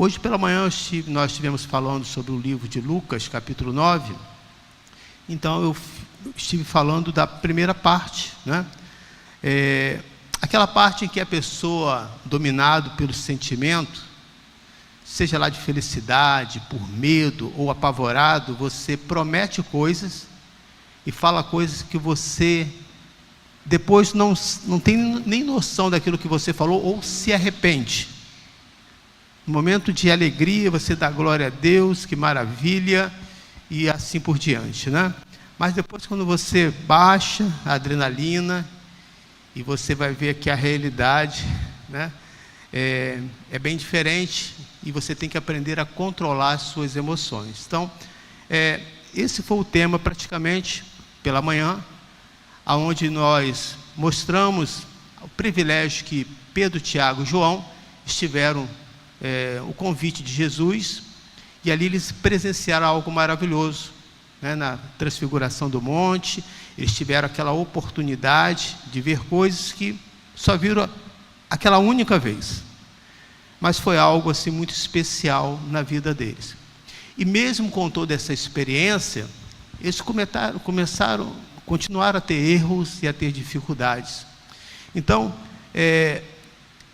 Hoje pela manhã nós estivemos falando sobre o livro de Lucas, capítulo 9. Então eu estive falando da primeira parte, né? Aquela parte em que a pessoa, dominado pelo sentimento, seja lá de felicidade, por medo ou apavorado, você promete coisas e fala coisas que você depois não tem nem noção daquilo que você falou, ou se arrepende. No momento de alegria, você dá glória a Deus, que maravilha, e assim por diante, né? Mas depois, quando você baixa a adrenalina e você vai ver que a realidade, né, é bem diferente, e você tem que aprender a controlar as suas emoções. Então, esse foi o tema praticamente pela manhã, onde nós mostramos o privilégio que Pedro, Tiago e João tiveram o convite de Jesus, e ali eles presenciaram algo maravilhoso, né? Na transfiguração do monte, eles tiveram aquela oportunidade de ver coisas que só viram aquela única vez, mas foi algo assim muito especial na vida deles. E mesmo com toda essa experiência, eles continuaram a ter erros e a ter dificuldades. Então,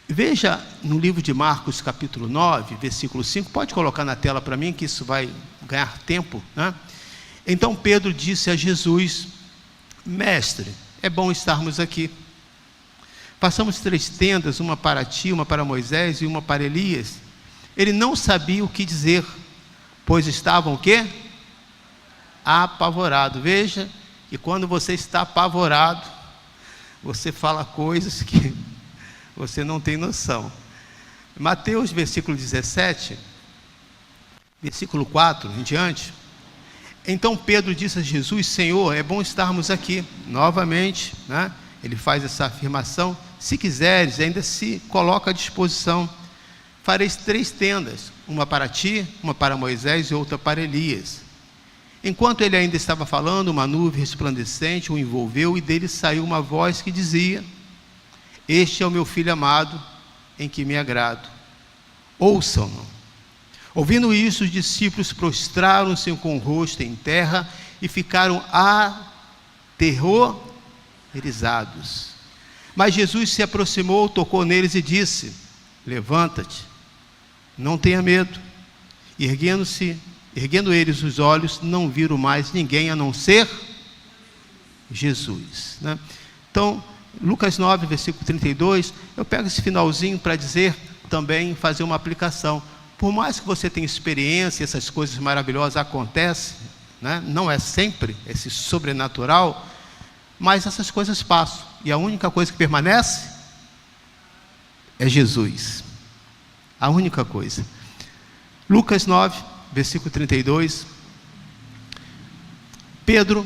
veja no livro de Marcos, capítulo 9, versículo 5, pode colocar na tela para mim, que isso vai ganhar tempo, né? Então Pedro disse a Jesus: Mestre, é bom estarmos aqui. Façamos 3 tendas, uma para ti, uma para Moisés e uma para Elias. Ele não sabia o que dizer, pois estavam o quê? Apavorado. Veja que quando você está apavorado, você fala coisas que você não tem noção. Mateus, versículo 17, versículo 4 em diante. Então Pedro disse a Jesus: Senhor, é bom estarmos aqui. Novamente, né, ele faz essa afirmação: se quiseres, ainda se coloca à disposição. Fareis 3 tendas, uma para ti, uma para Moisés e outra para Elias. Enquanto ele ainda estava falando, uma nuvem resplandecente o envolveu, e dele saiu uma voz que dizia: Este é o meu filho amado, em que me agrado. Ouçam-no. Ouvindo isso, os discípulos prostraram-se com o rosto em terra e ficaram aterrorizados. Mas Jesus se aproximou, tocou neles e disse: Levanta-te, não tenha medo. E erguendo eles os olhos, não viram mais ninguém a não ser Jesus, né? Então, Lucas 9, versículo 32, eu pego esse finalzinho para dizer também, fazer uma aplicação. Por mais que você tenha experiência, essas coisas maravilhosas acontecem, né? Não é sempre esse sobrenatural, mas essas coisas passam, e a única coisa que permanece é Jesus. A única coisa. Lucas 9, versículo 32. Pedro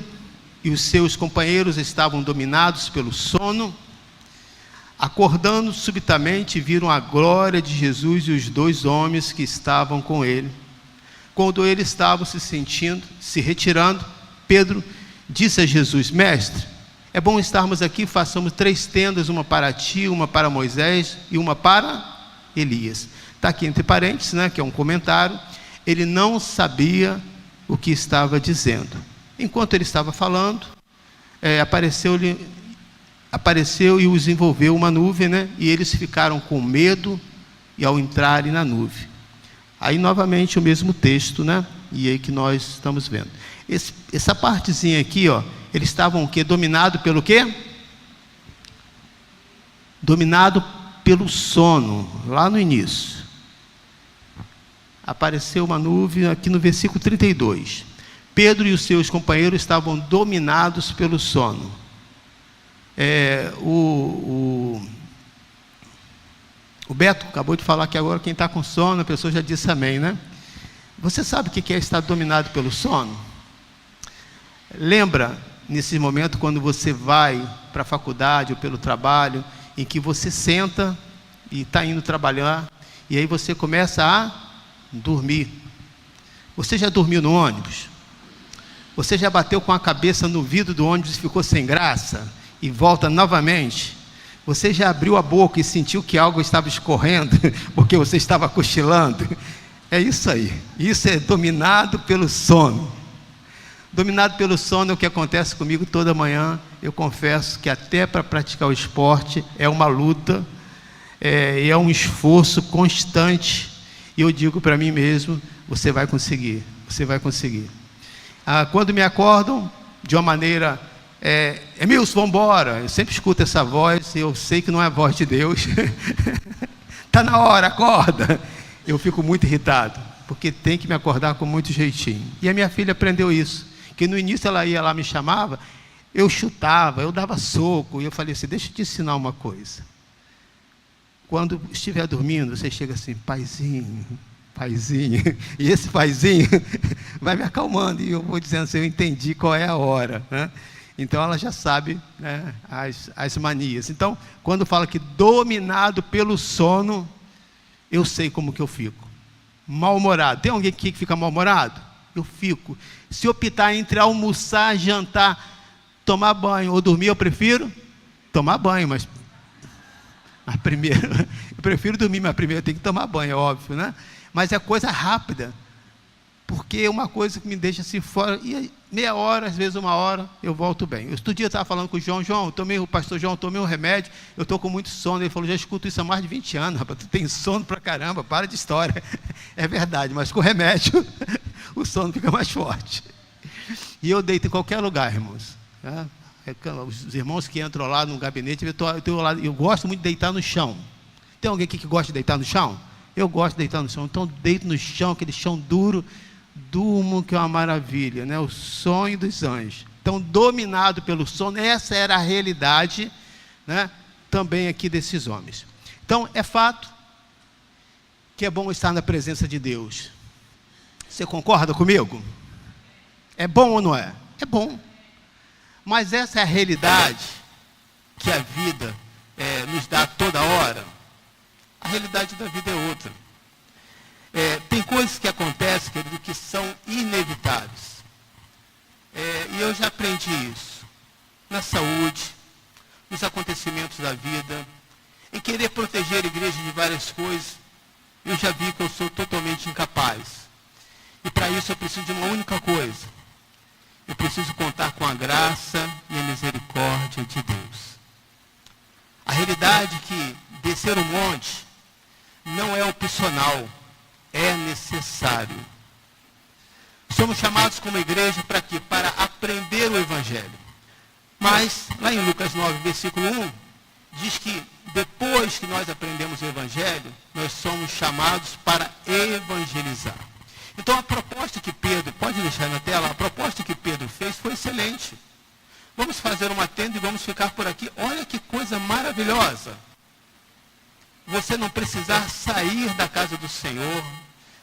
e os seus companheiros estavam dominados pelo sono. Acordando subitamente, viram a glória de Jesus e os 2 homens que estavam com ele. Quando eles estavam se retirando, Pedro disse a Jesus: Mestre, é bom estarmos aqui, façamos 3 tendas, uma para ti, uma para Moisés e uma para Elias. Está aqui entre parênteses, né, que é um comentário. Ele não sabia o que estava dizendo. Enquanto ele estava falando, apareceu e os envolveu uma nuvem, né? E eles ficaram com medo e ao entrarem na nuvem. Aí novamente o mesmo texto, né? E aí que nós estamos vendo. Essa partezinha aqui, ó, eles estavam o quê? Dominado pelo quê? Dominado pelo sono, lá no início. Apareceu uma nuvem aqui no versículo 32. Pedro e os seus companheiros estavam dominados pelo sono. O Beto acabou de falar que agora quem está com sono, a pessoa já disse amém, né? Você sabe o que é estar dominado pelo sono? Lembra, nesse momento, quando você vai para a faculdade ou pelo trabalho, em que você senta e está indo trabalhar, e aí você começa a dormir. Você já dormiu no ônibus? Você já bateu com a cabeça no vidro do ônibus e ficou sem graça? E volta novamente? Você já abriu a boca e sentiu que algo estava escorrendo, porque você estava cochilando? É isso aí. Isso é dominado pelo sono. Dominado pelo sono é o que acontece comigo toda manhã. Eu confesso que até para praticar o esporte é uma luta, é um esforço constante. E eu digo para mim mesmo, você vai conseguir, você vai conseguir. Quando me acordam, de uma maneira... Emilson, vamos embora. Eu sempre escuto essa voz e eu sei que não é a voz de Deus. Está na hora, acorda. Eu fico muito irritado, porque tem que me acordar com muito jeitinho. E a minha filha aprendeu isso, que no início ela ia lá, me chamava, eu chutava, eu dava soco, e eu falei assim, deixa eu te ensinar uma coisa. Quando estiver dormindo, você chega assim, paizinho, paizinho, e esse paizinho vai me acalmando, e eu vou dizendo assim, eu entendi qual é a hora, né? Então ela já sabe, né, as manias. Então, quando fala que dominado pelo sono, eu sei como que eu fico. Mal-humorado. Tem alguém aqui que fica mal-humorado? Eu fico. Se optar entre almoçar, jantar, tomar banho ou dormir, eu prefiro tomar banho, mas primeiro, eu prefiro dormir, mas primeiro eu tenho que tomar banho, é óbvio, né? Mas é coisa rápida. Porque é uma coisa que me deixa assim fora, e meia hora, às vezes uma hora, eu volto bem. Outro dia eu estava falando com o João, o pastor João, tomei um remédio, eu estou com muito sono. Ele falou, já escuto isso há mais de 20 anos, rapaz, tu tem sono pra caramba, para de história. É verdade, mas com o remédio, o sono fica mais forte. E eu deito em qualquer lugar, irmãos. Os irmãos que entram lá no gabinete, eu gosto muito de deitar no chão. Tem alguém aqui que gosta de deitar no chão? Eu gosto de deitar no chão, então deito no chão, aquele chão duro, durmo, que é uma maravilha, né? O sonho dos anjos. Então, dominado pelo sono, essa era a realidade, né, também aqui desses homens. Então, é fato que é bom estar na presença de Deus. Você concorda comigo? É bom ou não é? É bom. Mas essa é a realidade que a vida nos dá toda hora. A realidade da vida é outra. Tem coisas que acontecem, querido, que são inevitáveis. E eu já aprendi isso. Na saúde, nos acontecimentos da vida, em querer proteger a igreja de várias coisas, eu já vi que eu sou totalmente incapaz. E para isso eu preciso de uma única coisa. Eu preciso contar com a graça e a misericórdia de Deus. A realidade é que descer o monte não é opcional. É necessário. Somos chamados como igreja para quê? Para aprender o Evangelho. Mas, lá em Lucas 9, versículo 1, diz que depois que nós aprendemos o Evangelho, nós somos chamados para evangelizar. Então a proposta que Pedro, pode deixar na tela, a proposta que Pedro fez foi excelente. Vamos fazer uma tenda e vamos ficar por aqui. Olha que coisa maravilhosa. Você não precisar sair da casa do Senhor,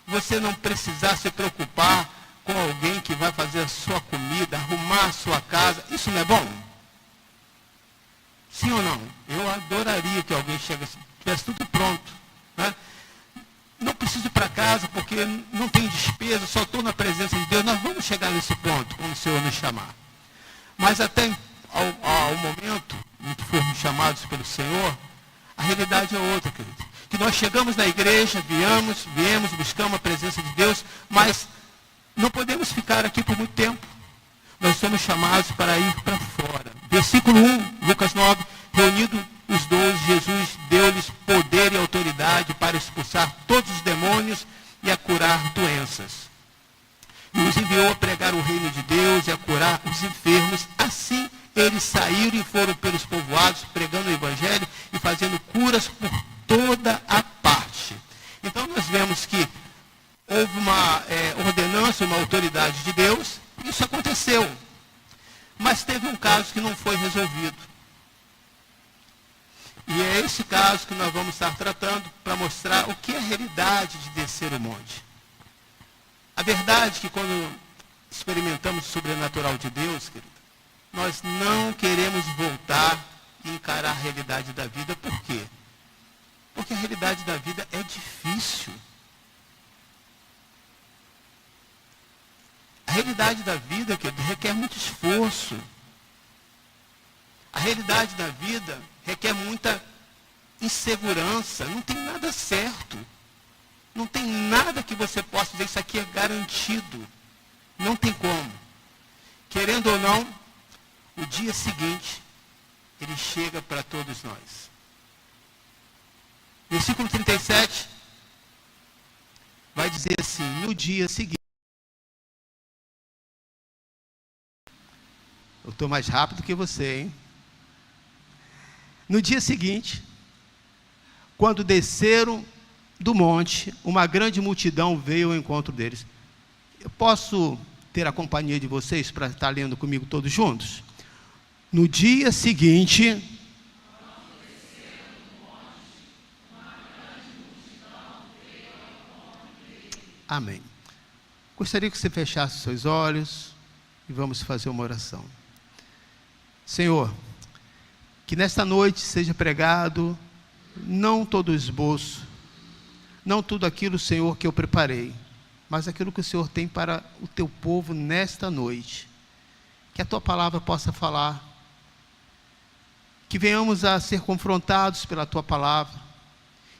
você não precisar se preocupar com alguém que vai fazer a sua comida, arrumar a sua casa. Isso não é bom? Sim ou não? Eu adoraria que alguém chegasse, tivesse tudo pronto, né? Não preciso ir para casa porque não tem despesa, só estou na presença de Deus. Nós vamos chegar nesse ponto quando o Senhor nos chamar. Mas até ao momento em que formos chamados pelo Senhor, a realidade é outra, querido. Que nós chegamos na igreja, viemos, buscamos a presença de Deus, mas não podemos ficar aqui por muito tempo. Nós somos chamados para ir para fora. Versículo 1, Lucas 9, reunido os 12, Jesus deu-lhes poder e autoridade para expulsar todos os demônios e a curar doenças. E os enviou a pregar o reino de Deus e a curar os enfermos. Assim, eles saíram e foram pelos povoados, pregando o evangelho e fazendo curas por toda a parte. Então, nós vemos que houve uma ordenança, uma autoridade de Deus. Isso aconteceu. Mas teve um caso que não foi resolvido. E é esse caso que nós vamos estar tratando para mostrar o que é a realidade de descer o monte. A verdade é que quando experimentamos o sobrenatural de Deus, querido, nós não queremos voltar e encarar a realidade da vida. Por quê? Porque a realidade da vida é difícil. A realidade da vida, querido, requer muito esforço. A realidade da vida requer muita insegurança, não tem nada certo. Não tem nada que você possa dizer, isso aqui é garantido. Não tem como. Querendo ou não, o dia seguinte, ele chega para todos nós. Versículo 37 vai dizer assim: no dia seguinte. Eu estou mais rápido que você, hein? No dia seguinte, quando desceram do monte, uma grande multidão veio ao encontro deles. Eu posso ter a companhia de vocês para estar lendo comigo todos juntos? No dia seguinte, amém. Gostaria que você fechasse seus olhos e vamos fazer uma oração. Senhor, que nesta noite seja pregado não todo o esboço, não tudo aquilo, Senhor, que eu preparei, mas aquilo que o Senhor tem para o teu povo nesta noite. Que a tua palavra possa falar, que venhamos a ser confrontados pela tua palavra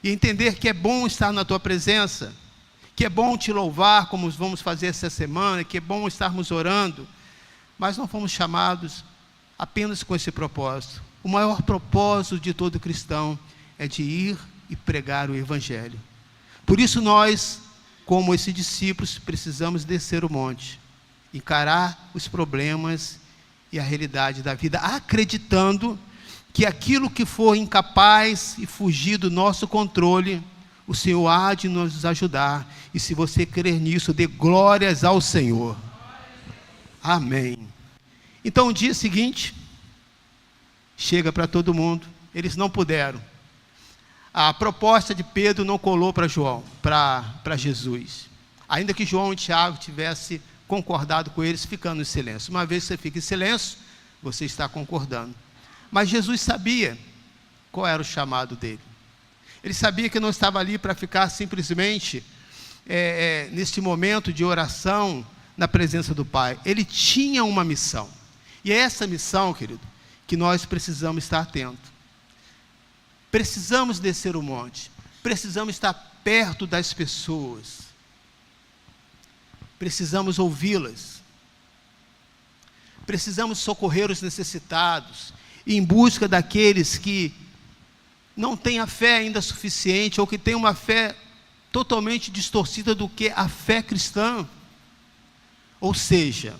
e entender que é bom estar na tua presença, que é bom te louvar, como vamos fazer essa semana, que é bom estarmos orando, mas não fomos chamados apenas com esse propósito. O maior propósito de todo cristão é de ir e pregar o Evangelho. Por isso nós, como esses discípulos, precisamos descer o monte, encarar os problemas e a realidade da vida, acreditando que aquilo que for incapaz e fugir do nosso controle, o Senhor há de nos ajudar. E se você crer nisso, dê glórias ao Senhor. Amém. Então, o dia seguinte, chega para todo mundo. Eles não puderam. A proposta de Pedro não colou para João, para Jesus. Ainda que João e Tiago tivessem concordado com eles, ficando em silêncio. Uma vez que você fica em silêncio, você está concordando. Mas Jesus sabia qual era o chamado dele. Ele sabia que não estava ali para ficar simplesmente neste momento de oração na presença do Pai. Ele tinha uma missão. E é essa missão, querido, que nós precisamos estar atentos. Precisamos descer o monte. Precisamos estar perto das pessoas. Precisamos ouvi-las. Precisamos socorrer os necessitados, em busca daqueles que não têm a fé ainda suficiente, ou que têm uma fé totalmente distorcida do que a fé cristã. Ou seja,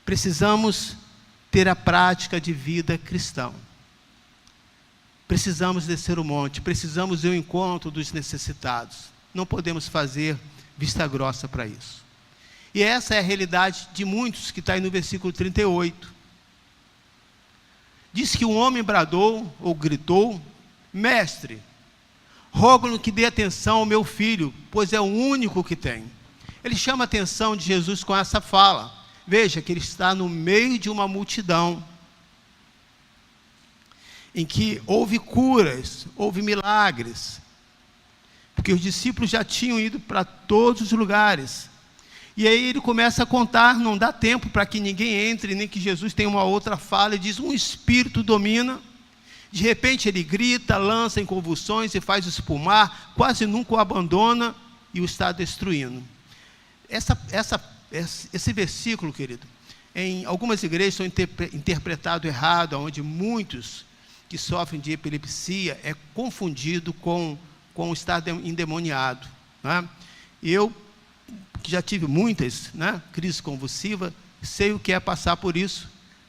precisamos ter a prática de vida cristã. Precisamos descer o monte, precisamos ir ao encontro dos necessitados. Não podemos fazer vista grossa para isso. E essa é a realidade de muitos, que está aí no versículo 38. Diz que um homem bradou, ou gritou: mestre, rogo-lhe que dê atenção ao meu filho, pois é o único que tem. Ele chama a atenção de Jesus com essa fala. Veja que ele está no meio de uma multidão, em que houve curas, houve milagres, porque os discípulos já tinham ido para todos os lugares. E aí ele começa a contar, não dá tempo para que ninguém entre, nem que Jesus tenha uma outra fala, e diz: um espírito domina. De repente ele grita, lança em convulsões e faz espumar, quase nunca o abandona e o está destruindo. Esse versículo, querido, em algumas igrejas são interpretado errado, onde muitos que sofrem de epilepsia é confundido com o estar endemoniado, né? Eu, que já tive muitas, né, crises convulsivas, sei o que é passar por isso,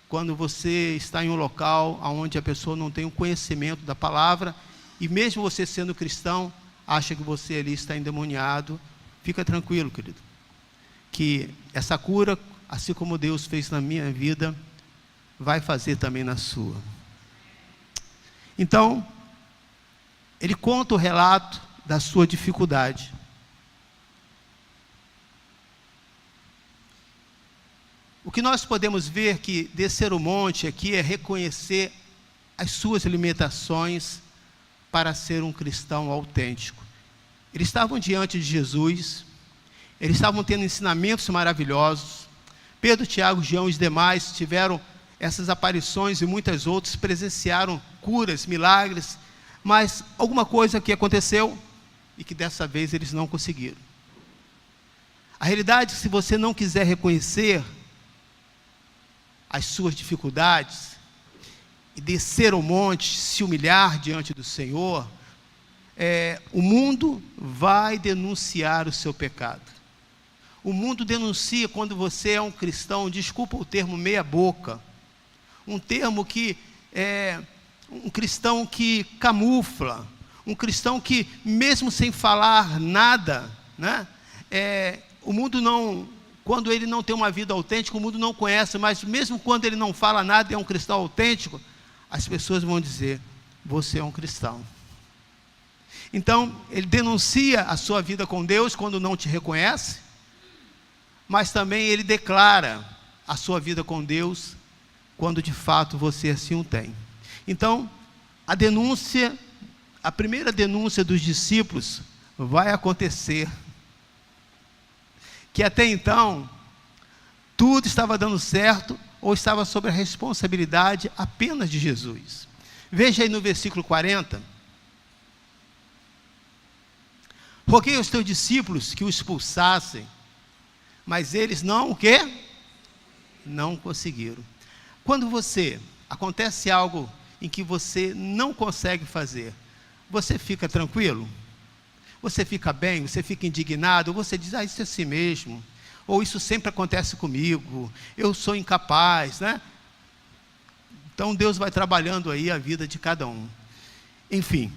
quando você está em um local onde a pessoa não tem o conhecimento da palavra, e mesmo você sendo cristão, acha que você ali está endemoniado. Fica tranquilo, querido, que essa cura, assim como Deus fez na minha vida, vai fazer também na sua. Então, ele conta o relato da sua dificuldade. O que nós podemos ver que descer o monte aqui é reconhecer as suas limitações para ser um cristão autêntico. Eles estavam diante de Jesus, eles estavam tendo ensinamentos maravilhosos. Pedro, Tiago, João e os demais tiveram essas aparições e muitas outras, presenciaram curas, milagres, mas alguma coisa que aconteceu e que dessa vez eles não conseguiram. A realidade é que se você não quiser reconhecer as suas dificuldades e descer ao monte, se humilhar diante do Senhor, o mundo vai denunciar o seu pecado. O mundo denuncia quando você é um cristão, desculpa o termo meia boca, um termo que é um cristão que camufla, um cristão que mesmo sem falar nada, né, o mundo não, quando ele não tem uma vida autêntica, o mundo não conhece, mas mesmo quando ele não fala nada e é um cristão autêntico, as pessoas vão dizer, você é um cristão. Então, ele denuncia a sua vida com Deus quando não te reconhece, mas também ele declara a sua vida com Deus quando de fato você assim o tem. Então, a primeira denúncia dos discípulos vai acontecer, que até então, tudo estava dando certo, ou estava sob a responsabilidade apenas de Jesus. Veja aí no versículo 40, roguei aos teus discípulos que o expulsassem, mas eles não, o quê? Não conseguiram. Quando acontece algo em que você não consegue fazer, você fica tranquilo? Você fica bem? Você fica indignado? Ou você diz, isso é assim mesmo? Ou isso sempre acontece comigo? Eu sou incapaz, né? Então Deus vai trabalhando aí a vida de cada um. Enfim,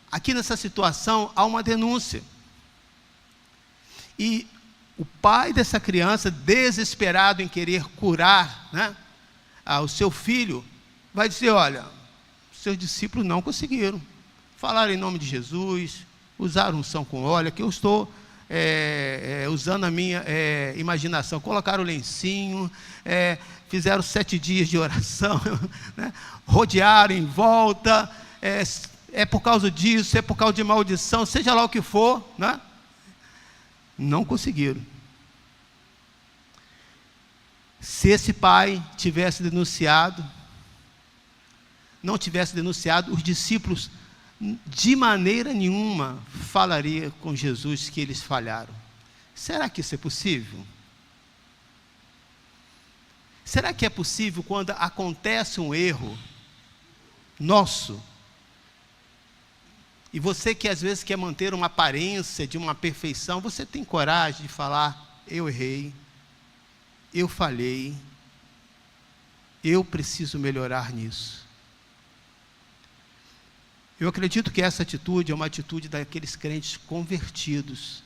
aqui nessa situação há uma denúncia. E o pai dessa criança, desesperado em querer curar, né, o seu filho, vai dizer, olha, seus discípulos não conseguiram. Falaram em nome de Jesus, usaram unção com óleo, que eu estou usando a minha imaginação. Colocaram o lencinho, fizeram 7 dias de oração, né, rodearam em volta, é por causa disso, é por causa de maldição, seja lá o que for, né? Não conseguiram. Se esse pai tivesse denunciado, não tivesse denunciado, os discípulos de maneira nenhuma falariam com Jesus que eles falharam. Será que isso é possível? Será que é possível quando acontece um erro nosso, e você que às vezes quer manter uma aparência de uma perfeição, você tem coragem de falar, eu errei, eu falhei, eu preciso melhorar nisso? Eu acredito que essa atitude é uma atitude daqueles crentes convertidos,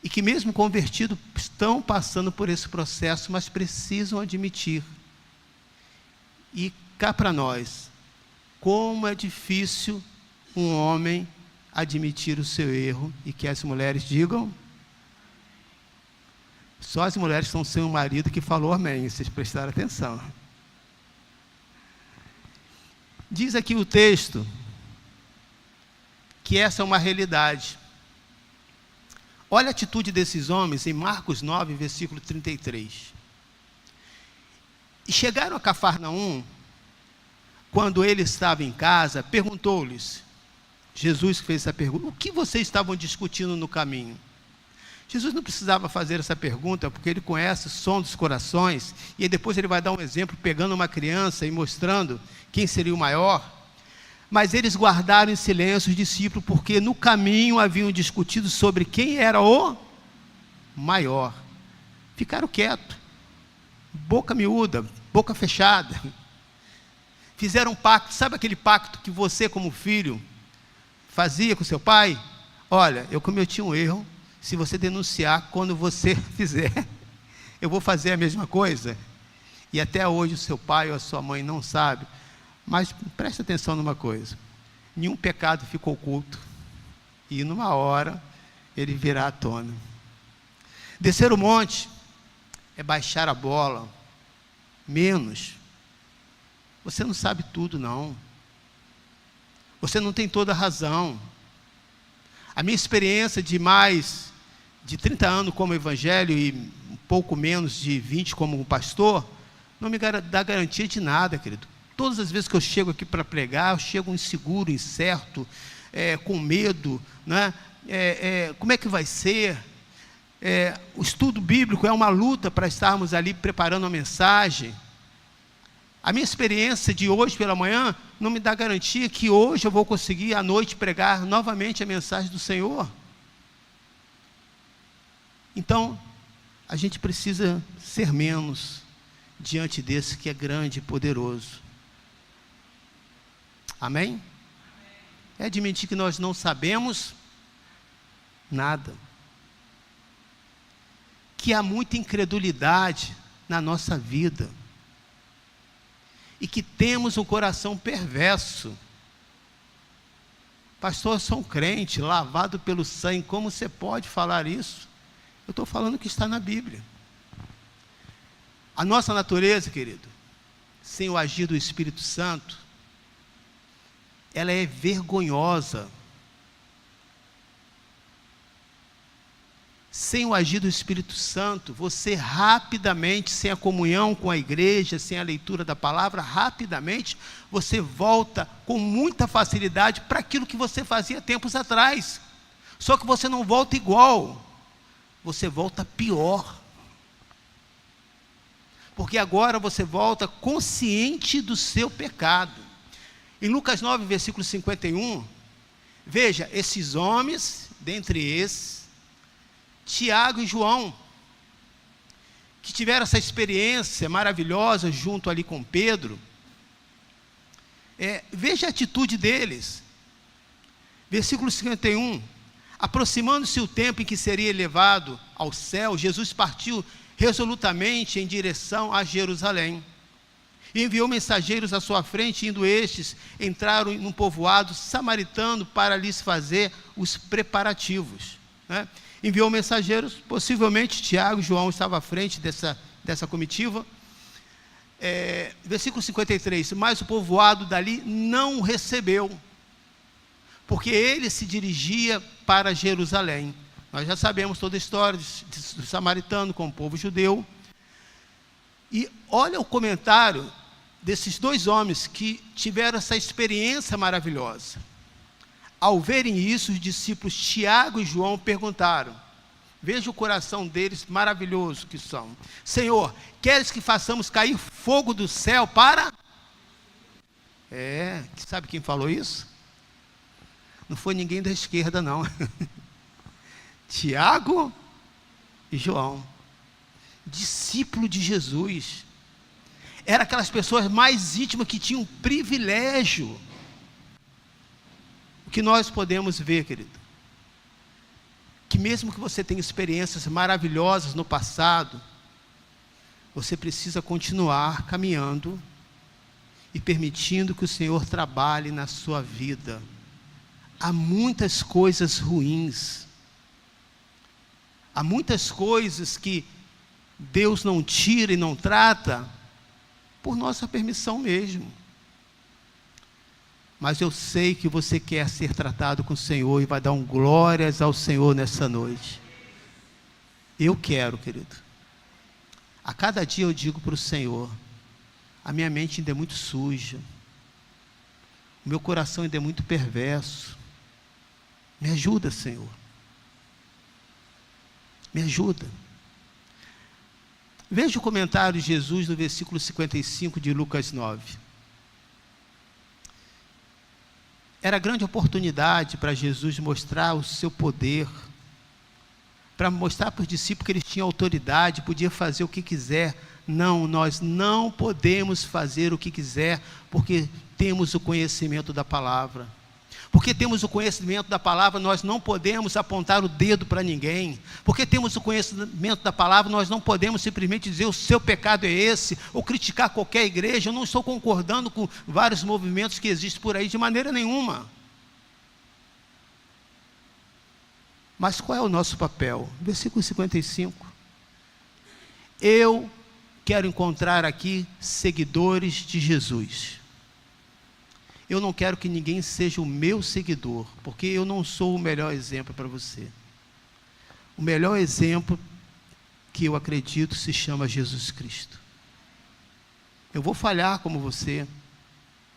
e que mesmo convertidos estão passando por esse processo, mas precisam admitir. E cá para nós, como é difícil um homem admitir o seu erro, e que as mulheres digam, só as mulheres estão sem o marido que falou amém, vocês prestaram atenção. Diz aqui o texto, que essa é uma realidade. Olha a atitude desses homens em Marcos 9, versículo 33. E chegaram a Cafarnaum, quando ele estava em casa, perguntou-lhes, Jesus fez essa pergunta, o que vocês estavam discutindo no caminho? Jesus não precisava fazer essa pergunta, porque ele conhece o som dos corações, e depois ele vai dar um exemplo, pegando uma criança e mostrando quem seria o maior. Mas eles guardaram em silêncio os discípulos, porque no caminho haviam discutido sobre quem era o maior. Ficaram quietos, boca miúda, boca fechada. Fizeram um pacto, sabe aquele pacto que você como filho fazia com seu pai? Olha, eu cometi um erro, se você denunciar, quando você fizer, eu vou fazer a mesma coisa. E até hoje o seu pai ou a sua mãe não sabe, mas preste atenção numa coisa, nenhum pecado fica oculto, e numa hora ele virá à tona. Descer o monte é baixar a bola, menos. Você não sabe tudo, não. Você não tem toda a razão. A minha experiência de mais de 30 anos como evangelho e um pouco menos de 20 como pastor, não me dá garantia de nada, querido. Todas as vezes que eu chego aqui para pregar, eu chego inseguro, incerto, com medo, né? Como é que vai ser? O estudo bíblico é uma luta para estarmos ali preparando a mensagem. A minha experiência de hoje pela manhã não me dá garantia que hoje eu vou conseguir à noite pregar novamente a mensagem do Senhor. Então, a gente precisa ser menos diante desse que é grande e poderoso. Amém? É admitir que nós não sabemos nada. Que há muita incredulidade na nossa vida. E que temos um coração perverso. Pastor, eu sou um crente, lavado pelo sangue, como você pode falar isso? Eu estou falando o que está na Bíblia. A nossa natureza, querido, sem o agir do Espírito Santo, ela é vergonhosa. Sem o agir do Espírito Santo, você rapidamente, sem a comunhão com a igreja, sem a leitura da palavra, rapidamente, você volta com muita facilidade para aquilo que você fazia tempos atrás. Só que você não volta igual, você volta pior. Porque agora você volta consciente do seu pecado. Em Lucas 9, versículo 51, veja, esses homens, dentre esses, Tiago e João, que tiveram essa experiência maravilhosa junto ali com Pedro, veja a atitude deles. Versículo 51, aproximando-se o tempo em que seria elevado ao céu, Jesus partiu resolutamente em direção a Jerusalém. E enviou mensageiros à sua frente, indo estes, entraram num povoado samaritano para lhes fazer os preparativos, né? Enviou mensageiros, possivelmente Tiago e João estavam à frente dessa comitiva. Versículo 53, mas o povoado dali não o recebeu, porque ele se dirigia para Jerusalém. Nós já sabemos toda a história do samaritano com o povo judeu. E olha o comentário desses dois homens que tiveram essa experiência maravilhosa. Ao verem isso, os discípulos Tiago e João perguntaram, veja o coração deles maravilhoso que são: Senhor, queres que façamos cair fogo do céu para... sabe quem falou isso? Não foi ninguém da esquerda, não. Tiago e João, discípulo de Jesus. Eram aquelas pessoas mais íntimas que tinham privilégio. O que nós podemos ver, querido, que mesmo que você tenha experiências maravilhosas no passado, você precisa continuar caminhando e permitindo que o Senhor trabalhe na sua vida. Há muitas coisas ruins, há muitas coisas que Deus não tira e não trata por nossa permissão mesmo. Mas eu sei que você quer ser tratado com o Senhor e vai dar glórias ao Senhor nessa noite. Eu quero, querido. A cada dia eu digo para o Senhor, a minha mente ainda é muito suja, o meu coração ainda é muito perverso. Me ajuda, Senhor. Me ajuda. Veja o comentário de Jesus no versículo 55 de Lucas 9. Era grande oportunidade para Jesus mostrar o seu poder, para mostrar para os discípulos que eles tinham autoridade, podia fazer o que quiser. Não, nós não podemos fazer o que quiser, porque temos o conhecimento da palavra. Porque temos o conhecimento da palavra, nós não podemos apontar o dedo para ninguém. Porque temos o conhecimento da palavra, nós não podemos simplesmente dizer o seu pecado é esse, ou criticar qualquer igreja. Eu não estou concordando com vários movimentos que existem por aí de maneira nenhuma. Mas qual é o nosso papel? Versículo 55. Eu quero encontrar aqui seguidores de Jesus. Eu não quero que ninguém seja o meu seguidor, porque eu não sou o melhor exemplo para você. O melhor exemplo que eu acredito se chama Jesus Cristo. eu vou falhar como você,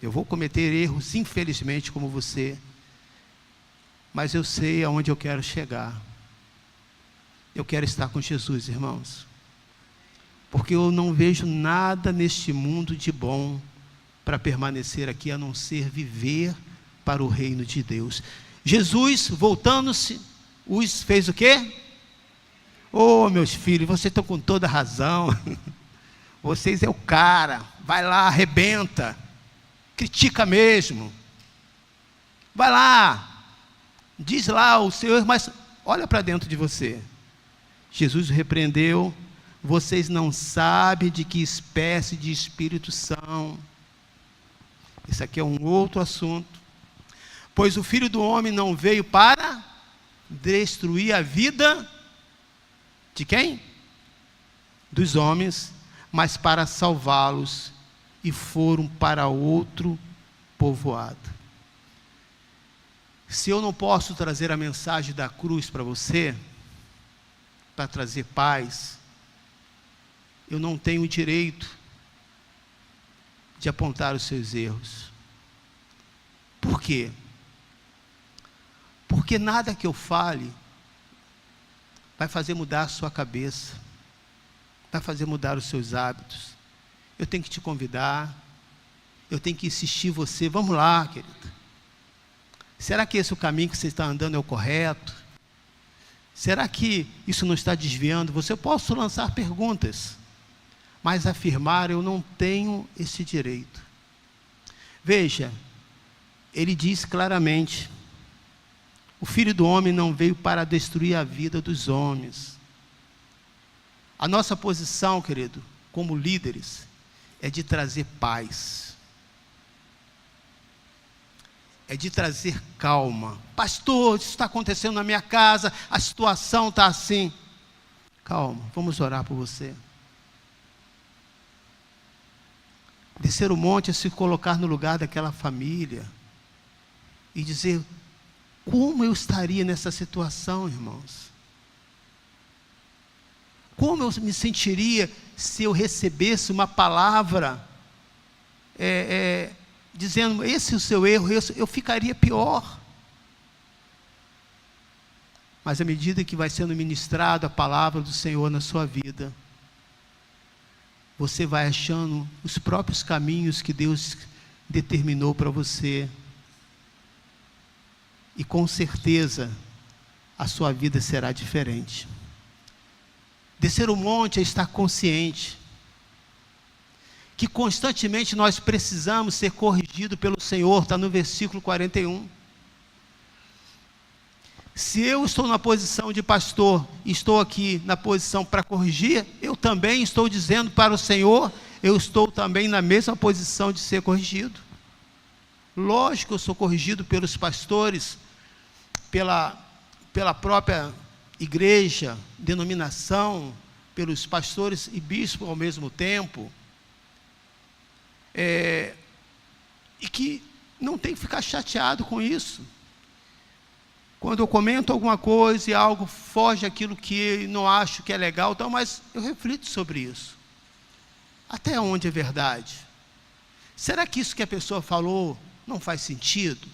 eu vou cometer erros, infelizmente, como você, mas eu sei aonde eu quero chegar. Eu quero estar com Jesus, irmãos, porque eu não vejo nada neste mundo de bom para permanecer aqui, a não ser viver para o reino de Deus. Jesus, voltando-se, os fez o quê? Oh, meus filhos, vocês estão com toda razão, vocês é o cara, vai lá, arrebenta, critica mesmo, vai lá, diz lá o Senhor, mas olha para dentro de você. Jesus repreendeu: vocês não sabem de que espécie de espírito são. Esse aqui é um outro assunto. Pois o Filho do Homem não veio para destruir a vida de quem? Dos homens, mas para salvá-los, e foram para outro povoado. Se eu não posso trazer a mensagem da cruz para você, para trazer paz, eu não tenho o direito de apontar os seus erros. Por quê? Porque nada que eu fale vai fazer mudar a sua cabeça, vai fazer mudar os seus hábitos. Eu tenho que te convidar, eu tenho que insistir em você. Vamos lá, querido. Será que esse é o caminho que você está andando é o correto? Será que isso não está desviando você? Eu posso lançar perguntas, mas afirmar eu não tenho esse direito. Veja, ele diz claramente: o Filho do Homem não veio para destruir a vida dos homens. A nossa posição, querido, como líderes, é de trazer paz, é de trazer calma. Pastor, isso está acontecendo na minha casa, a situação está assim. Calma, vamos orar por você. Descer o monte é se colocar no lugar daquela família e dizer: como eu estaria nessa situação, irmãos? Como eu me sentiria se eu recebesse uma palavra dizendo: esse é o seu erro? Eu ficaria pior. Mas à medida que vai sendo ministrada a palavra do Senhor na sua vida, você vai achando os próprios caminhos que Deus determinou para você. E com certeza, a sua vida será diferente. Descer o monte é estar consciente que constantemente nós precisamos ser corrigidos pelo Senhor, está no versículo 41. Se eu estou na posição de pastor, estou aqui na posição para corrigir, eu também estou dizendo para o Senhor, eu estou também na mesma posição de ser corrigido. Lógico, eu sou corrigido pelos pastores, pela própria igreja, denominação, pelos pastores e bispos ao mesmo tempo, e que não tem que ficar chateado com isso. Quando eu comento alguma coisa e algo foge daquilo que não acho que é legal, então, mas eu reflito sobre isso. Até onde é verdade? Será que isso que a pessoa falou não faz sentido?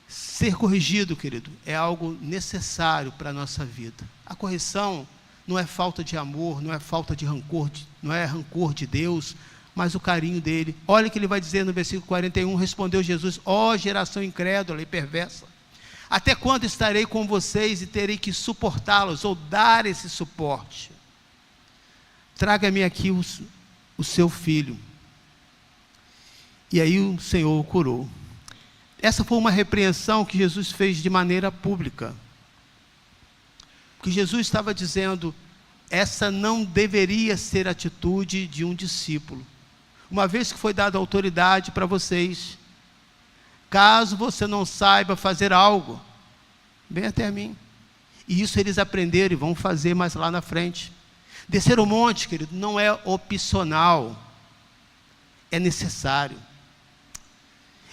Ser corrigido, querido, é algo necessário para a nossa vida. A correção não é falta de amor, não é falta de rancor, não é rancor de Deus, mas o carinho dele. Olha o que ele vai dizer no versículo 41, respondeu Jesus: ó geração incrédula e perversa, até quando estarei com vocês e terei que suportá-los, ou dar esse suporte? Traga-me aqui o seu filho. E aí o Senhor o curou. Essa foi uma repreensão que Jesus fez de maneira pública. Porque Jesus estava dizendo: essa não deveria ser a atitude de um discípulo. Uma vez que foi dada autoridade para vocês, caso você não saiba fazer algo, venha até mim. E isso eles aprenderam e vão fazer mais lá na frente. Descer o monte, querido, não é opcional, é necessário.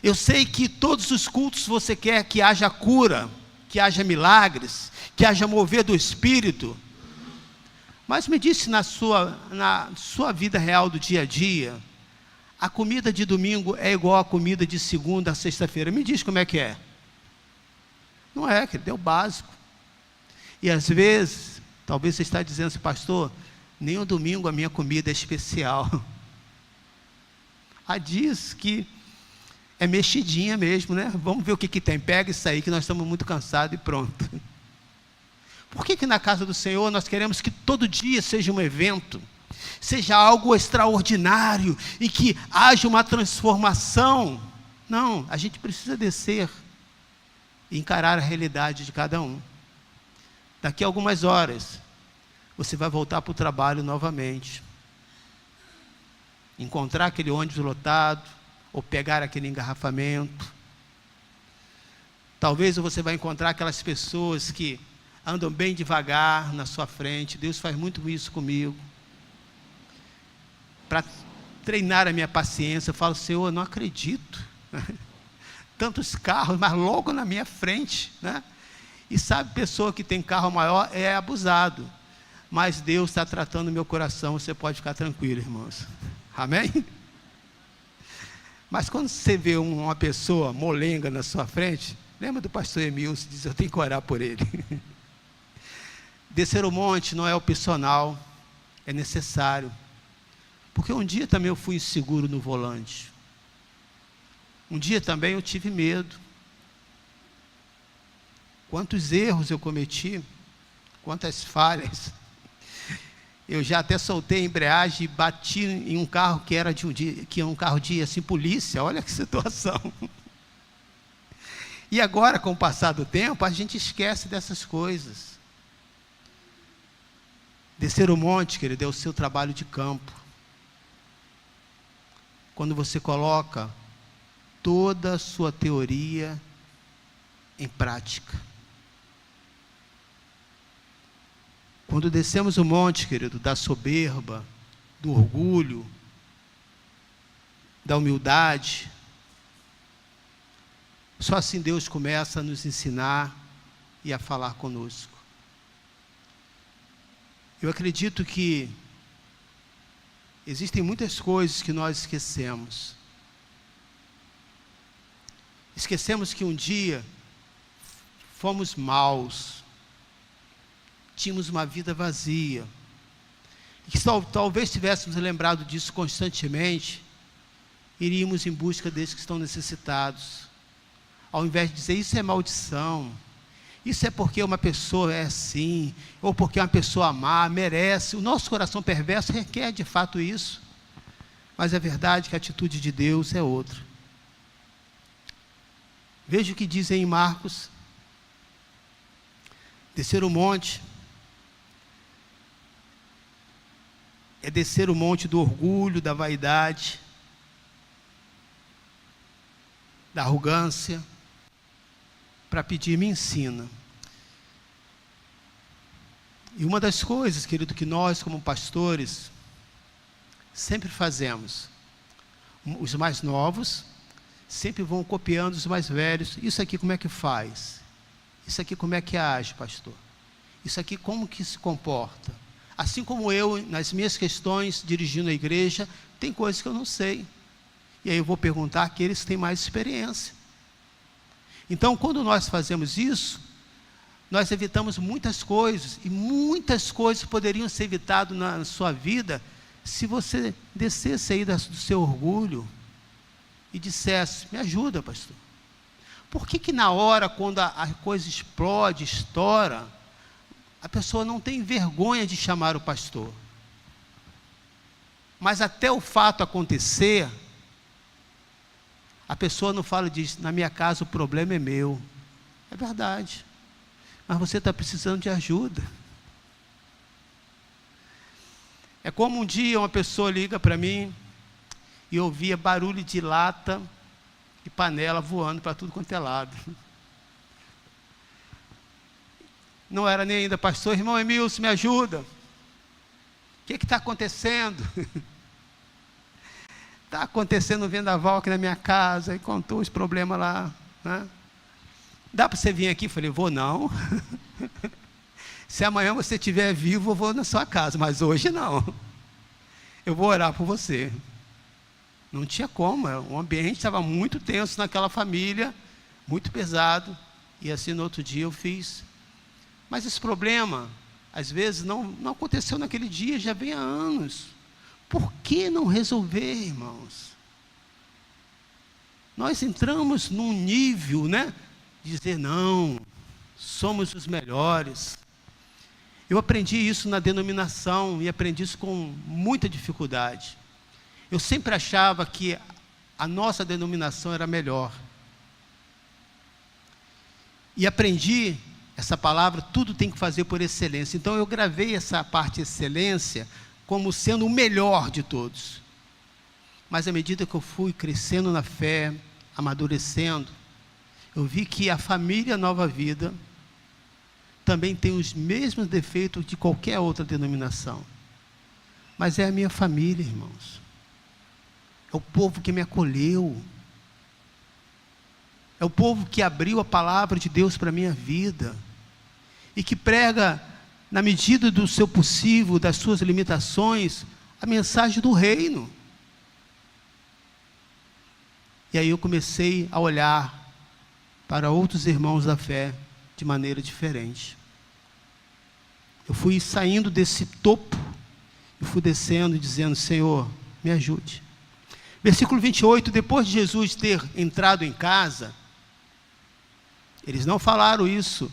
Eu sei que todos os cultos você quer que haja cura, que haja milagres, que haja mover do Espírito, Mas me diz se na sua vida real do dia a dia, a comida de domingo é igual à comida de segunda a sexta-feira. Me diz como é que é. Não é, querido, é o básico. E às vezes, talvez você está dizendo assim, pastor, nem o domingo a minha comida é especial. Diz que é mexidinha mesmo, né? Vamos ver o que tem. Pega isso aí que nós estamos muito cansados e pronto. Por que na casa do Senhor nós queremos que todo dia seja um evento? Seja algo extraordinário e que haja uma transformação? Não, a gente precisa descer e encarar a realidade de cada um. Daqui a algumas horas, você vai voltar para o trabalho novamente. Encontrar aquele ônibus lotado, ou pegar aquele engarrafamento. Talvez você vai encontrar aquelas pessoas que andam bem devagar na sua frente. Deus faz muito isso comigo. Para treinar a minha paciência, eu falo, Senhor, eu não acredito. Tantos carros, mas logo na minha frente, né? E sabe, pessoa que tem carro maior é abusado. Mas Deus está tratando o meu coração, você pode ficar tranquilo, irmãos. Amém? Mas quando você vê uma pessoa molenga na sua frente, lembra do pastor Emilson, diz, eu tenho que orar por ele. Descer o monte não é opcional, é necessário. Porque um dia também eu fui inseguro no volante. Um dia também eu tive medo. Quantos erros eu cometi, quantas falhas. Eu já até soltei a embreagem e bati em um carro que era um carro de assim, polícia. Olha que situação. E agora, com o passar do tempo, a gente esquece dessas coisas. Descer o monte, querido, é o seu trabalho de campo. Quando você coloca toda a sua teoria em prática. Quando descemos o monte, querido, da soberba, do orgulho, da humildade, só assim Deus começa a nos ensinar e a falar conosco. Eu acredito que existem muitas coisas que nós esquecemos. Esquecemos que um dia fomos maus, tínhamos uma vida vazia, e que talvez tivéssemos lembrado disso constantemente, iríamos em busca desses que estão necessitados, ao invés de dizer, isso é maldição, isso é porque uma pessoa é assim, ou porque uma pessoa má, merece. O nosso coração perverso requer de fato isso, mas é verdade que a atitude de Deus é outra. Veja o que dizem em Marcos, descer o monte, é descer o monte do orgulho, da vaidade, da arrogância, para pedir, me ensina. E uma das coisas, querido, que nós como pastores sempre fazemos, os mais novos sempre vão copiando os mais velhos. Isso aqui como é que faz? Isso aqui como é que age, pastor? Isso aqui como que se comporta? Assim como eu, nas minhas questões, dirigindo a igreja, tem coisas que eu não sei. E aí eu vou perguntar àqueles que têm mais experiência. Então, quando nós fazemos isso, nós evitamos muitas coisas. E muitas coisas poderiam ser evitadas na sua vida, se você descesse aí do seu orgulho e dissesse, me ajuda, pastor. Por que na hora, quando a coisa explode, estoura, a pessoa não tem vergonha de chamar o pastor? Mas até o fato acontecer, a pessoa não fala e diz, na minha casa o problema é meu. É verdade. Mas você está precisando de ajuda. É como um dia uma pessoa liga para mim e eu ouvia barulho de lata e panela voando para tudo quanto é lado. Não era nem ainda pastor, irmão Emilson, me ajuda. O que está acontecendo? Está acontecendo um vendaval aqui na minha casa, e contou os problemas lá, né? Dá para você vir aqui? Eu falei, vou não. Se amanhã você estiver vivo, eu vou na sua casa, mas hoje não. Eu vou orar por você. Não tinha como, o ambiente estava muito tenso naquela família, muito pesado, e assim no outro dia eu fiz. Mas esse problema, às vezes, não aconteceu naquele dia, já vem há anos. Por que não resolver, irmãos? Nós entramos num nível, né? Dizer, não, somos os melhores. Eu aprendi isso na denominação e aprendi isso com muita dificuldade. Eu sempre achava que a nossa denominação era melhor. E aprendi essa palavra, tudo tem que fazer por excelência. Então eu gravei essa parte excelência como sendo o melhor de todos. Mas à medida que eu fui crescendo na fé, amadurecendo, eu vi que a família Nova Vida também tem os mesmos defeitos de qualquer outra denominação. Mas é a minha família, irmãos. É o povo que me acolheu. É o povo que abriu a palavra de Deus para a minha vida. E que prega, na medida do seu possível, das suas limitações, a mensagem do reino. E aí eu comecei a olhar para outros irmãos da fé de maneira diferente. Eu fui saindo desse topo e fui descendo e dizendo, Senhor, me ajude. Versículo 28, depois de Jesus ter entrado em casa, eles não falaram isso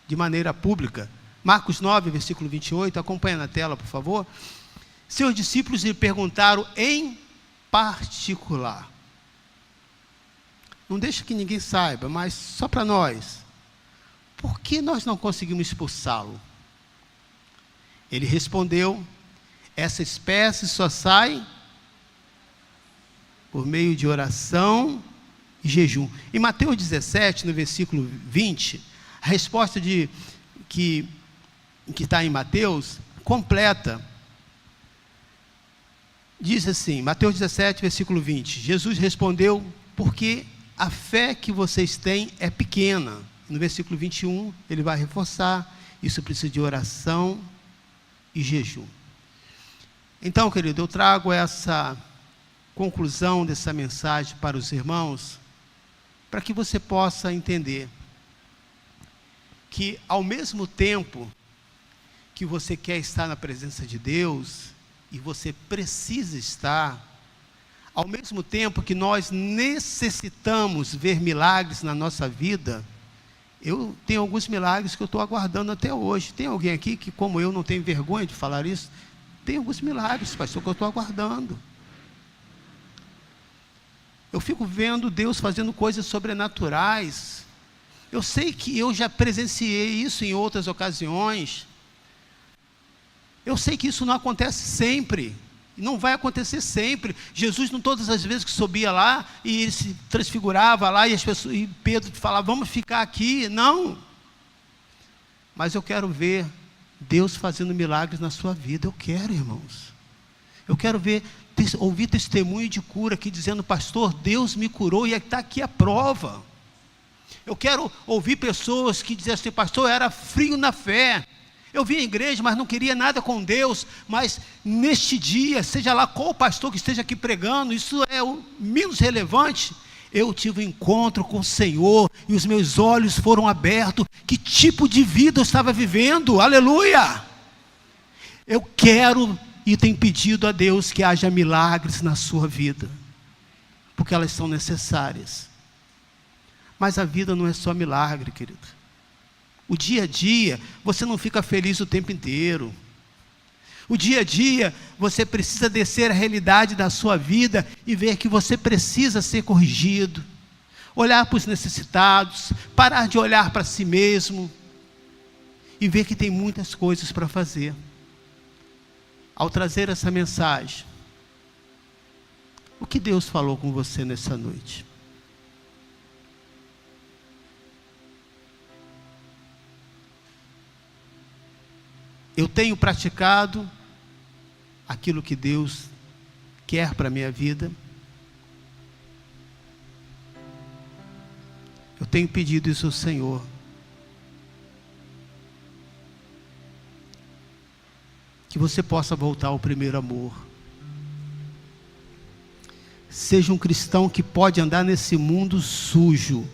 de maneira pública. Marcos 9, versículo 28, acompanha na tela, por favor. Seus discípulos lhe perguntaram em particular. Não deixa que ninguém saiba, mas só para nós. Por que nós não conseguimos expulsá-lo? Ele respondeu, essa espécie só sai por meio de oração e jejum. Em Mateus 17, no versículo 20, a resposta que está em Mateus, completa. Diz assim, Mateus 17, versículo 20, Jesus respondeu, porque a fé que vocês têm é pequena. No versículo 21, ele vai reforçar, isso precisa de oração e jejum. Então, querido, eu trago essa conclusão dessa mensagem para os irmãos, para que você possa entender que ao mesmo tempo que você quer estar na presença de Deus, e você precisa estar, ao mesmo tempo que nós necessitamos ver milagres na nossa vida, eu tenho alguns milagres que eu estou aguardando até hoje. Tem alguém aqui que, como eu, não tem vergonha de falar isso? Tem alguns milagres, pastor, que eu estou aguardando. Eu fico vendo Deus fazendo coisas sobrenaturais. Eu sei que eu já presenciei isso em outras ocasiões. Eu sei que isso não acontece sempre. Não vai acontecer sempre. Jesus, não todas as vezes que subia lá, e ele se transfigurava lá, e as pessoas, e Pedro falava, vamos ficar aqui. Não. Mas eu quero ver Deus fazendo milagres na sua vida. Eu quero, irmãos. Eu quero ouvir testemunho de cura aqui, dizendo, pastor, Deus me curou, e está aqui a prova. Eu quero ouvir pessoas que dizem assim, pastor, eu era frio na fé. Eu vim à igreja, mas não queria nada com Deus, mas neste dia, seja lá qual pastor que esteja aqui pregando, isso é o menos relevante, eu tive um encontro com o Senhor, e os meus olhos foram abertos, que tipo de vida eu estava vivendo, aleluia! Eu quero e tenho pedido a Deus que haja milagres na sua vida, porque elas são necessárias, mas a vida não é só milagre, querido. O dia a dia, você não fica feliz o tempo inteiro. O dia a dia, você precisa descer a realidade da sua vida e ver que você precisa ser corrigido. Olhar para os necessitados, parar de olhar para si mesmo e ver que tem muitas coisas para fazer. Ao trazer essa mensagem, o que Deus falou com você nessa noite? Eu tenho praticado aquilo que Deus quer para a minha vida. Eu tenho pedido isso ao Senhor. que você possa voltar ao primeiro amor. Seja um cristão que pode andar nesse mundo sujo,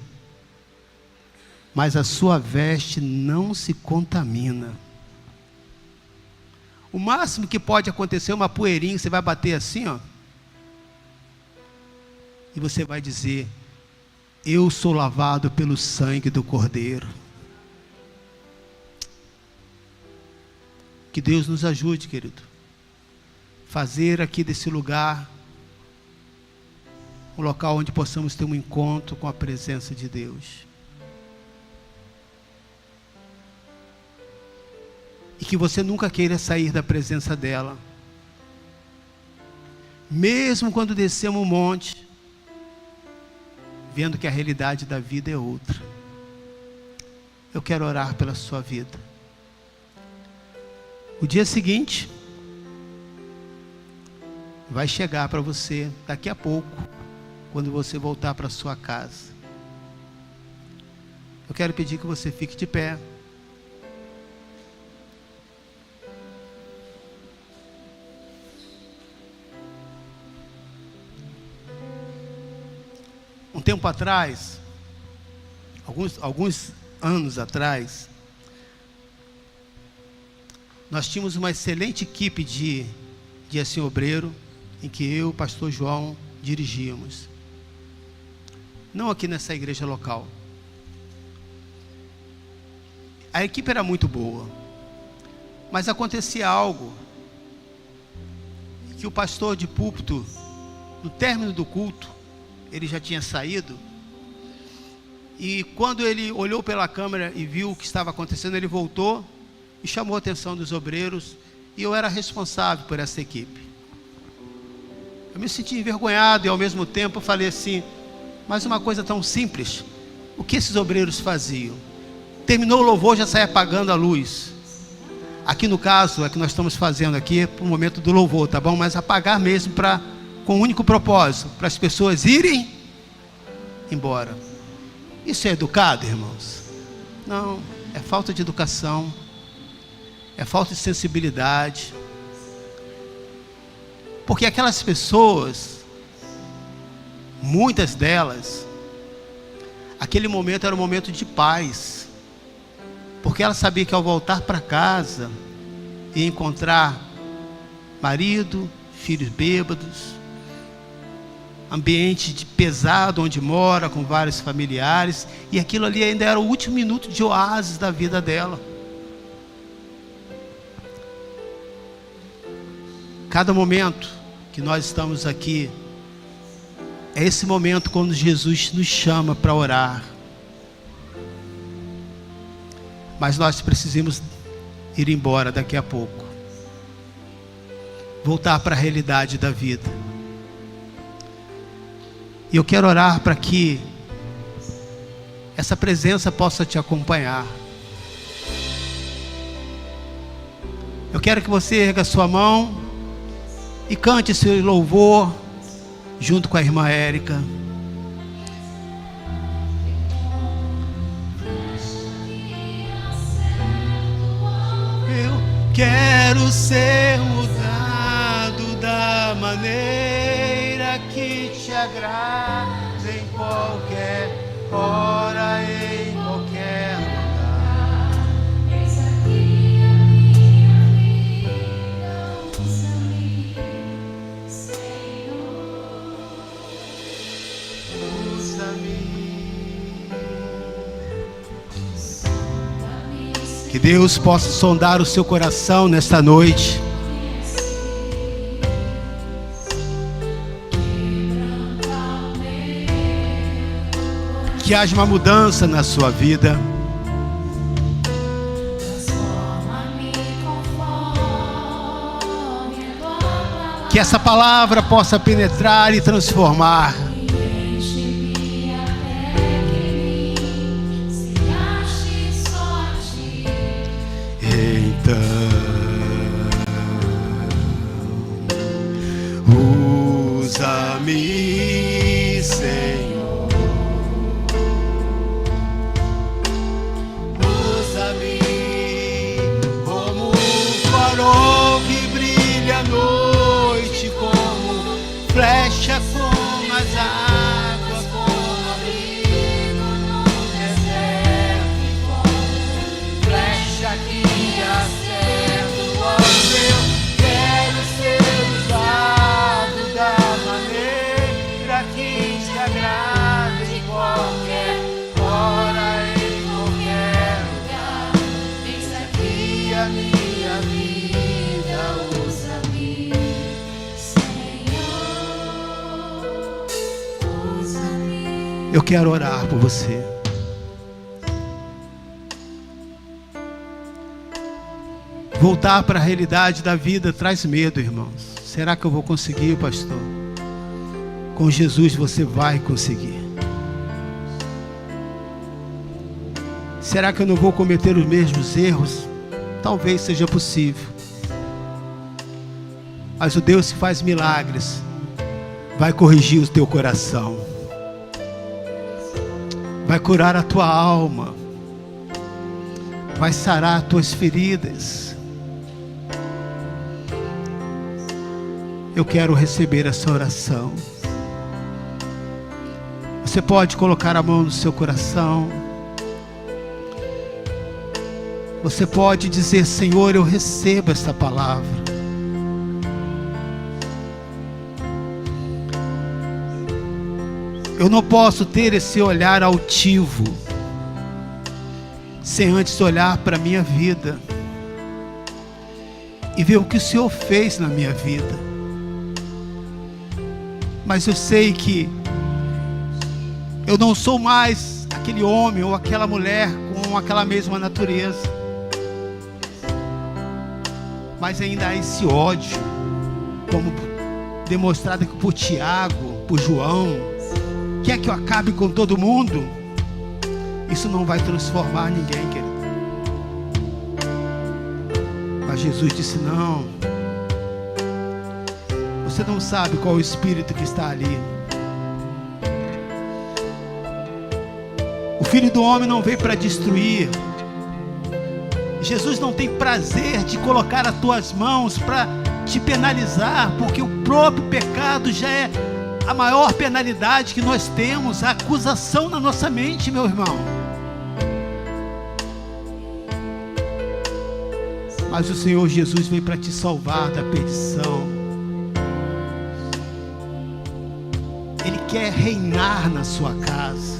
mas a sua veste não se contamina. O máximo que pode acontecer é uma poeirinha, você vai bater assim, ó, e você vai dizer: eu sou lavado pelo sangue do Cordeiro. Que Deus nos ajude, querido, fazer aqui desse lugar um local onde possamos ter um encontro com a presença de Deus. E que você nunca queira sair da presença dela. Mesmo quando descemos um monte, vendo que a realidade da vida é outra. Eu quero orar pela sua vida. O dia seguinte vai chegar para você daqui a pouco, quando você voltar para sua casa. Eu quero pedir que você fique de pé. Um tempo atrás, alguns anos atrás, nós tínhamos uma excelente equipe de assim obreiro, em que eu e o pastor João dirigíamos. Não aqui nessa igreja local. A equipe era muito boa, mas acontecia algo, que o pastor de púlpito, no término do culto, ele já tinha saído, e quando ele olhou pela câmera e viu o que estava acontecendo, ele voltou e chamou a atenção dos obreiros, e eu era responsável por essa equipe. Eu me senti envergonhado e ao mesmo tempo falei assim: mas uma coisa tão simples, o que esses obreiros faziam? Terminou o louvor, já saia apagando a luz. Aqui no caso, é que nós estamos fazendo aqui para o momento do louvor, tá bom? Mas apagar mesmo com um único propósito, para as pessoas irem embora. Isso é educado, irmãos? Não, é falta de educação, é falta de sensibilidade. Porque aquelas pessoas, muitas delas, aquele momento era um momento de paz, porque ela sabia que ao voltar para casa ia encontrar marido, filhos bêbados, ambiente pesado onde mora, com vários familiares, e aquilo ali ainda era o último minuto de oásis da vida dela. Cada momento que nós estamos aqui é esse momento quando Jesus nos chama para orar, mas nós precisamos ir embora daqui a pouco, voltar para a realidade da vida. E eu quero orar para que essa presença possa te acompanhar. Eu quero que você erga sua mão e cante esse louvor junto com a irmã Érica. Eu quero ser mudado da maneira que te agrada, em qualquer hora, em qualquer lugar. Eis aqui a minha vida, usa-me, Senhor. Usa-me. Que Deus possa sondar o seu coração nesta noite. Que haja uma mudança na sua vida. Que essa palavra possa penetrar e transformar. Então, usa-me, Senhor. Como o farol que Eu quero orar por você. Voltar para a realidade da vida traz medo, irmãos. Será que eu vou conseguir, pastor? Com Jesus você vai conseguir. Será que eu não vou cometer os mesmos erros? Talvez seja possível. Mas o Deus que faz milagres vai corrigir o teu coração, vai curar a tua alma, vai sarar as tuas feridas. Eu quero receber essa oração. Você pode colocar a mão no seu coração. Você pode dizer: Senhor, eu recebo esta palavra. Eu não posso ter esse olhar altivo sem antes olhar para a minha vida e ver o que o Senhor fez na minha vida. Mas eu sei que eu não sou mais aquele homem ou aquela mulher com aquela mesma natureza. Mas ainda há esse ódio, como demonstrado aqui por Tiago, por João. Quer que eu acabe com todo mundo? Isso não vai transformar ninguém, querido. Mas Jesus disse: não. Você não sabe qual o espírito que está ali. O Filho do Homem não veio para destruir. Jesus não tem prazer de colocar as tuas mãos para te penalizar, porque o próprio pecado já é a maior penalidade que nós temos, a acusação na nossa mente, meu irmão. Mas o Senhor Jesus veio para te salvar da perdição. Ele quer reinar na sua casa.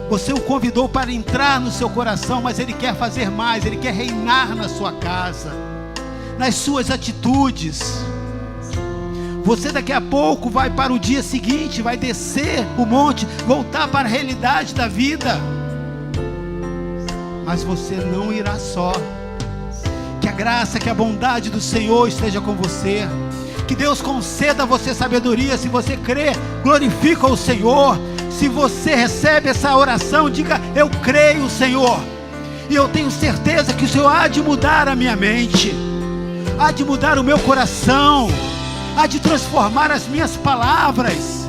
Você o convidou para entrar no seu coração, mas Ele quer fazer mais. Ele quer reinar na sua casa, nas suas atitudes. Você daqui a pouco vai para o dia seguinte, vai descer o monte, voltar para a realidade da vida. Mas você não irá só. Que a graça, que a bondade do Senhor esteja com você. Que Deus conceda a você sabedoria. Se você crê, glorifica o Senhor. Se você recebe essa oração, diga: eu creio, Senhor. E eu tenho certeza que o Senhor há de mudar a minha mente, há de mudar o meu coração, há de transformar as minhas palavras,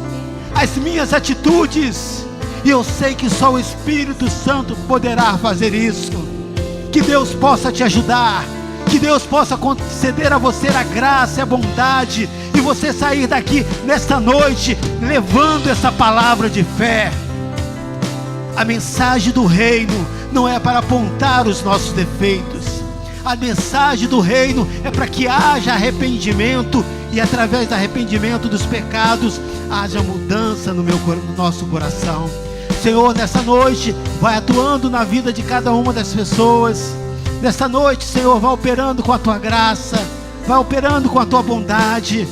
as minhas atitudes. E eu sei que só o Espírito Santo poderá fazer isso. Que Deus possa te ajudar, que Deus possa conceder a você a graça e a bondade, e você sair daqui nesta noite levando essa palavra de fé. A mensagem do reino não é para apontar os nossos defeitos. A mensagem do reino é para que haja arrependimento, e através do arrependimento dos pecados haja mudança no nosso coração. Senhor, nessa noite vai atuando na vida de cada uma das pessoas. Nessa noite, Senhor, vai operando com a tua graça, vai operando com a tua bondade,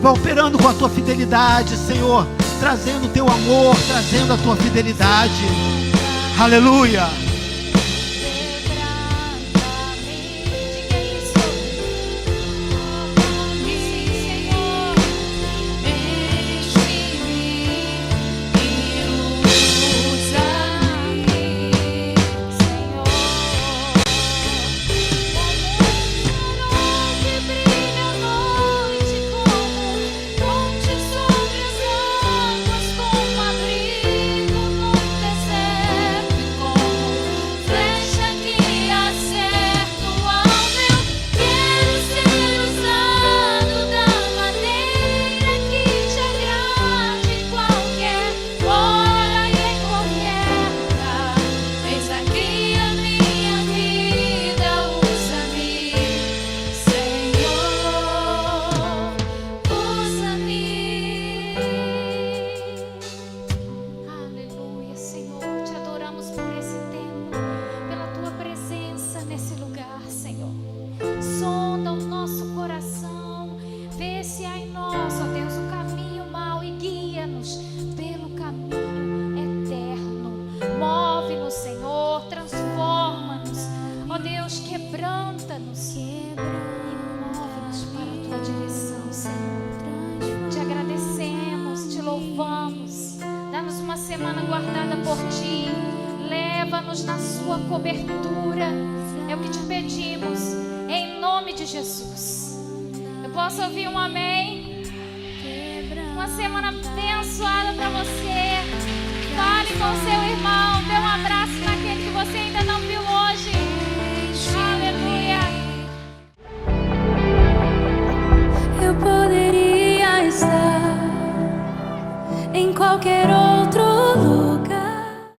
vai operando com a tua fidelidade, Senhor, trazendo o teu amor, trazendo a tua fidelidade. Aleluia. semana guardada por Ti. Leva-nos na Sua cobertura. É o que Te pedimos, em nome de Jesus. Eu posso ouvir um amém? Uma semana abençoada para você. Fale com seu irmão, dê um abraço naquele que você ainda não viu hoje. Aleluia. Eu poderia estar em qualquer